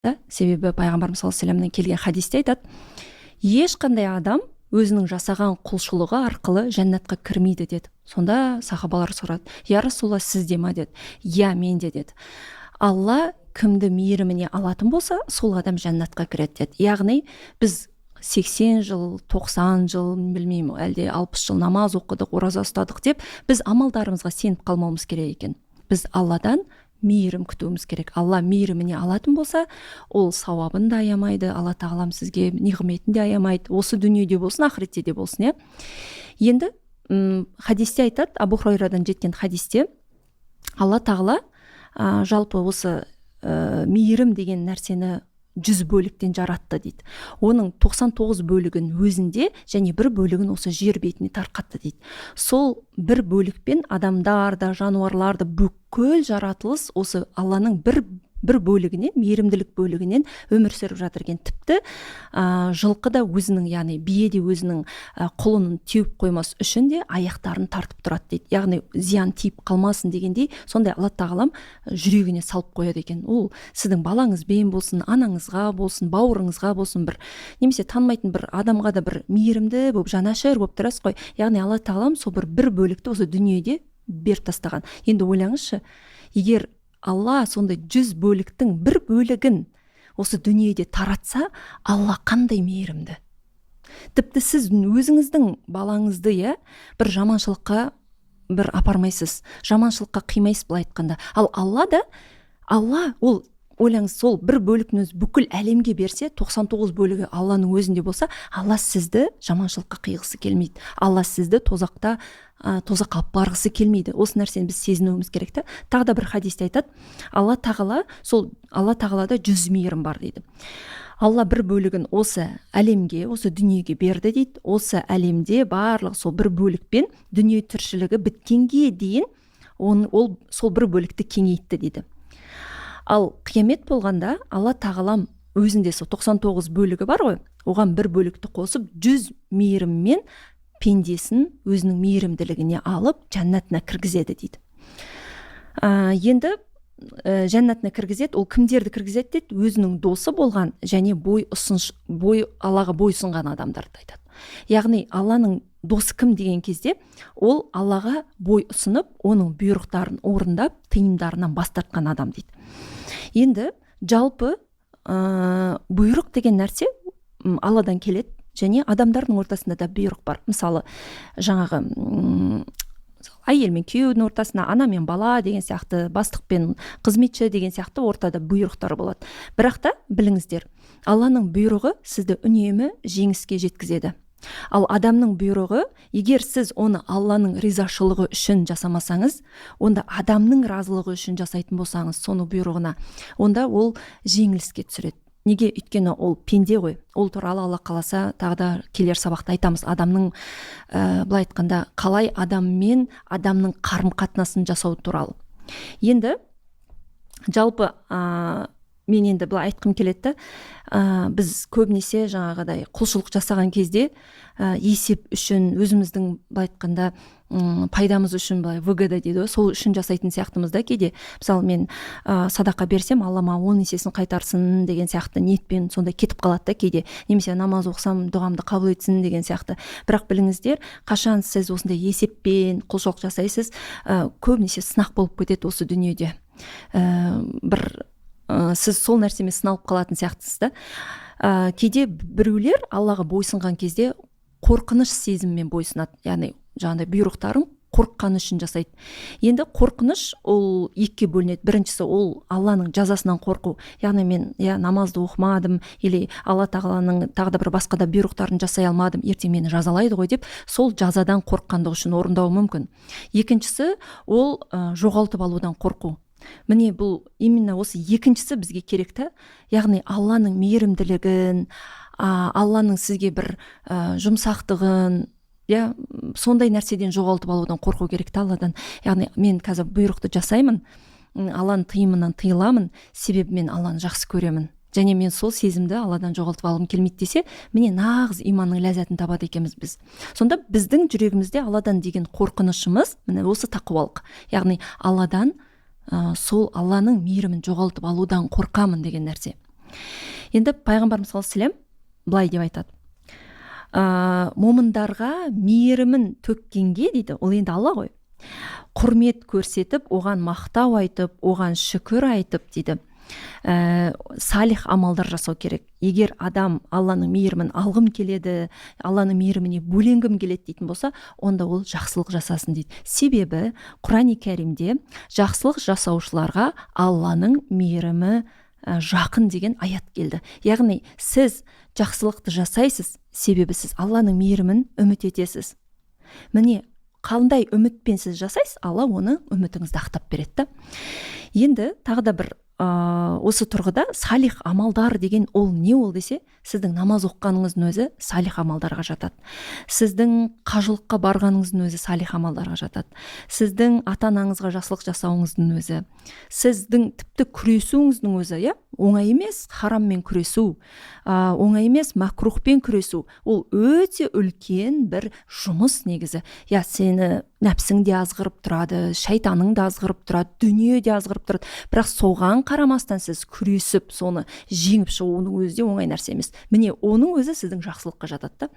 себебі пайғамбарымыз саллаллаху алейхи вассаламнан келген хадисте айтады, ешқандай адам өзінің жасаған құлшылығы арқылы жәннатқа кірмейді деді. Сонда сахабалар сұрады, я Расулалла, сізде ма деді. Я, менде деді. Алла кімді мейіріміне алатын болса, сол адам жәннатқа кіреді деді. Яғни біз 80 жыл, 90 жыл, білмеймін, әлде 60 жыл намаз оқыдық, ораза ұстадық деп, біз амалдарымызға сеніп қалмауымыз керек екен. Біз Алладан мейірім күтуіміз керек. Алла мейіріміне алатын болса, ол сауабын да аямайды, Алла тағалам сізге niғметін де аямайды, осы дүниеде болсын, ақыретте де болсын, иә. Енді хадисте айтады, Абу Хурайрадан жеткен хадисте, Алла тағала жалпы осы мейірім деген нәрсені 100 бөліктен жаратты дейді. Оның 99 бөлігін өзінде және бір бөлігін осы жер бетіне тарқатты дейді. Сол бір бөлікпен адамдар да, жануарлар да, бүкіл жаратылыс осы Алланың бір бөлігінен, мейірімділік бөлігінен өмір сүріп жатыр екен. Тіпті жылқы да өзінің, яғни бие де өзінің құлынын теуіп қоймас үшін де аяқтарын тартып тұрады дейді. Яғни зиян тиіп қалмасын дегендей, сондай Алла тағалам жүрегіне салып қояды екен. Ол сіздің балаңызбен болсын, анаңызға болсын, бауырыңызға болсын, бір немесе танымайтын бір адамға да бір мейірімді болып, жанашыр болып тұрасыз ғой. Яғни Алла тағалам сол бір бөлікті осы дүниеде беріп тастаған. Енді ойлаңызшы, егер Алла сондай 100 бөліктің бір бөлігін осы дүниеде таратса, Алла қандай мейірімді. Тіпті сіз өзіңіздің балаңызды, бір жаманшылыққа бір апармайсыз, жаманшылыққа қимайсыз былай айтқанда. Ал Алла, ол ойлаңыз, сол бір бөліктің өзі бүкіл әлемге берсе, 99 бөлігі Алланың өзінде болса, Алла сізді жаманшылыққа қиғысы келмейді. Алла сізді тозаққа алып барғысы келмейді. Осы нәрсені біз сезінуіміз керек та. Тағы да бір хадисте айтады, Алла тағалада 100 мейірім бар дейді. Алла бір бөлігін осы әлемге, осы дүниеге берді дейді. Осы әлемде барлық сол бір бөлікпен дүние тіршілігі біткенге дейін ол сол бір бөлікті кеңейтті дейді. Ал қиямет болғанда Алла тағалам өзінде сол 99 бөлігі бар ғой, оған бір бөлікті қосып 100 мейіріммен пендесін өзінің мейірімділігіне алып жәннатына кіргізеді дейді. Енді жәннатына кіргізеді, ол кімдерді кіргізеді дейді? Өзінің досы болған және Аллаға бойсұнған адамдарды айтады. Яғни Алланың досы кім деген кезде, ол Аллаға бой ұсынып, оның бұйрықтарын орындап, тыйымдарынан бас тартқан адам дейді. Енді жалпы бұйрық деген нәрсе Алладан келеді, және адамдардың ортасында да бұйрық бар. Мысалы, жаңағы әйел мен күйеудің ортасына ана мен бала деген сияқты, бастық пен қызметші деген сияқты ортада бұйрықтар болады. Бірақ та біліңіздер, Алланың бұйрығы сізді үнемі жеңіске жеткізеді. Ал адамның бұйрығы, егер сіз оны Алланың ризашылығы үшін жасамасаңыз, онда адамның разылығы үшін жасайтын болсаңыз соны бұйрығына, онда ол жеңіліске түсіреді. Неге? Өйткені ол пенде ғой. Ол туралы Алла қаласа тағы да келер сабақта айтамыз. Адамның былай айтқанда қалай адаммен адамның қарым-қатынасын жасау туралы. Енді жалпы мен енді былай айтқым келеді, біз көбінесе жаңағыдай құлшылық жасаған кезде есеп үшін, өзіміздің былай айтқанда пайдамыз үшін, былай выгода дейді, сол үшін жасайтын сияқтымыз да кейде. Мысалы, мен садақа берсем, Алла маған 10 есесін қайтарсын деген сияқты ниетпен сонда кетіп қалады да кейде. Немесе намаз оқысам, дұғамды қабыл етсін деген сияқты. Бірақ біліңіздер, қашан сіз осындай есеппен құлшылық жасайсыз, көбінесе сынақ болып кетеді осы дүниеде. Сіз сол нәрсемен сыналып қалатын сияқтысыз да. Кейде біреулер Аллаға бойсынған кезде қорқыныш сезіммен бойсынады. Яғни жаңағыдай бұйрықтарын қорыққаны үшін жасайды. Енді қорқыныш ол екіге бөлінеді. Біріншісі ол Алланың жазасынан қорқу. Яғни мен намазды оқымадым, или Алла тағаланың тағы да бір басқа да бұйрықтарын жасай алмадым, ертең мені жазалайды ғой деп, сол жазадан қорыққандығы үшін орындауы мүмкін. Екіншісі ол жоғалтып алудан қорқу. Міне бұл именно осы екіншісі бізге керек та. Яғни Алланың мейірімділігін, Алланың сізге бір жұмсақтығын, сондай нәрседен жоғалтып алудан қорқу керек та Алладан. Яғни мен қазір бұйрықты жасаймын, Алланың тыйымынан тыйыламын, себебі мен Алланы жақсы көремін. Және мен сол сезімді Алладан жоғалтып алғым келмейді десе, міне нағыз иманның ләззатын табады екенбіз біз. Сонда біздің жүрегімізде Алладан деген қорқынышымыз міне осы тақуалық. Яғни Алладан сол Алланың мейірімін жоғалтып алудан қорқамын деген нәрсе. Енді пайғамбарымыз саллаллаху алейхи вассалам былай деп айтады: момындарға мейірімін төккенге, дейді, ол енді Алла ғой, құрмет көрсетіп, оған мақтау айтып, оған шүкір айтып, дейді, салих амалдар жасау керек. Егер адам Алланың мейірімін алғым келеді, Алланың мейіріміне бөленгім келеді дейтін болса, онда ол жақсылық жасасын, дейді. Себебі Құран-ы Кәрімде жақсылық жасаушыларға Алланың мейірімі жақын деген аят келді. Яғни сіз жақсылықты жасайсыз, себебі сіз Алланың мейірімін үміт етесіз. Міне, қандай үмітпен сіз жасайсыз, Алла оны үмітіңізді ақтап береді. Енді тағы да бір осы тұрғыда салих амалдар деген ол не ол десе, сіздің намаз оқығаныңыздың өзі салих амалдарға жатады. Сіздің қажылыққа барғаныңыздың өзі салих амалдарға жатады. Сіздің ата-анаңызға жақсылық жасауыңыздың өзі, сіздің тіпті күресуіңіздің өзі, оңай емес. Хараммен күресу, оңай емес. Макрухпен күресу, ол өте үлкен бір жұмыс негізі. Сені нәпсің де азғырып тұрады, шайтаның да азғырып тұрады, дүние де азғырып тұрады. Бірақ соған қарамастан сіз күресіп, соны жеңіп шығуының өзі де оңай нәрсе емес. Міне, оның өзі сіздің жақсылыққа жатады.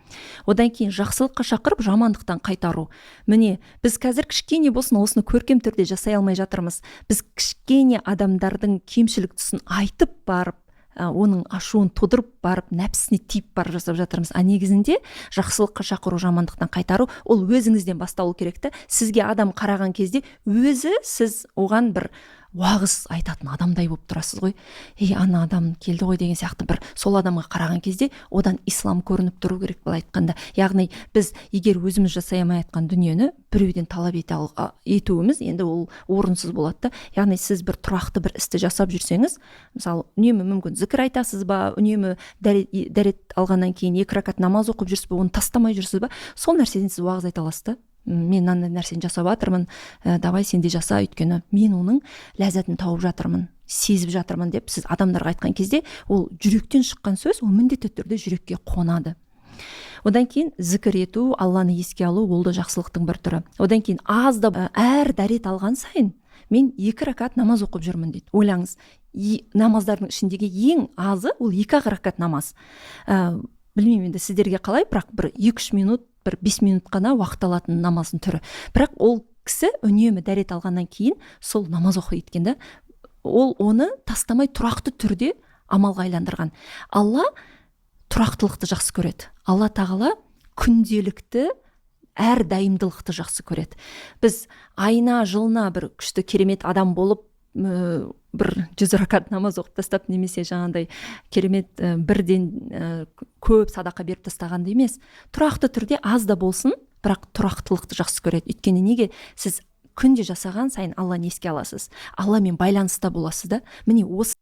Одан кейін жақсылыққа шақырып, жамандықтан қайтару. Міне, біз қазір кішкене болсын осыны көркем түрде жасай алмай жатырмыз. Біз кішкене адамдардың кемшілік тұсын айтып барып, оның ашуын тудырып барып, нәпсісіне тиіп барып жасап жатырмыз. Негізінде жақсылыққа шақыру, жамандықтан қайтару, ол өзіңізден басталу керек та. Сізге адам қараған кезде өзі сіз оған бір уағыз айтатын адамдай болып тұрасыз ғой. Ана адам келді ғой деген сияқты бір сол адамға қараған кезде одан ислам көрініп тұру керек, былай айтқанда. Яғни біз егер өзіміз жасай алмай жатқан дүниені біреуден талап етуіміз енді ол орынсыз болады да. Яғни сіз бір тұрақты бір істі жасап жүрсеңіз, мысалы, үнемі мүмкін зікір айтасыз ба, үнемі дәрет алғаннан кейін 2 ракат намаз оқып жүрсіз ба, оны тастамай жүрсіз ба, сол нәрседен сіз уағыз айта аласыз да. Мен мынандай нәрсені жасап жатырмын, давай сен де жаса, өйткені мен оның ләззатын тауып жатырмын, сезіп жатырмын деп сіз адамдарға айтқан кезде, ол жүректен шыққан сөз, ол міндетті түрде жүрекке қонады. Одан кейін зікір ету, Алланы еске алу, ол да жақсылықтың бір түрі. Одан кейін аз да әр дәрет алған сайын мен 2 ракат намаз оқып жүрмін дейді. Ойлаңыз, намаздардың ішіндегі ең азы ол 2 ракат намаз. Білмеймін енді сіздерге қалай, бірақ бір 2-3 минут, бір 5 минут қана уақыт алатын намаздың түрі. Бірақ ол кісі үнемі дәрет алғаннан кейін сол намаз оқиды екен да. Ол оны тастамай тұрақты түрде амалға айландырған. Алла тұрақтылықты жақсы көреді. Алла тағала күнделікті әр дайымдылықты жақсы көреді. Біз айына, жылына бір күшті керемет адам болып, бір 100 ракат намаз оқып тастап, немесе жаңағындай керемет бірден көп садақа беріп тастағанды емес. Тұрақты түрде аз да болсын, бірақ тұрақтылықты жақсы көреді. Өйткені неге? Сіз күнде жасаған сайын Алланы еске аласыз. Алламен байланыста боласыз да. Міне осы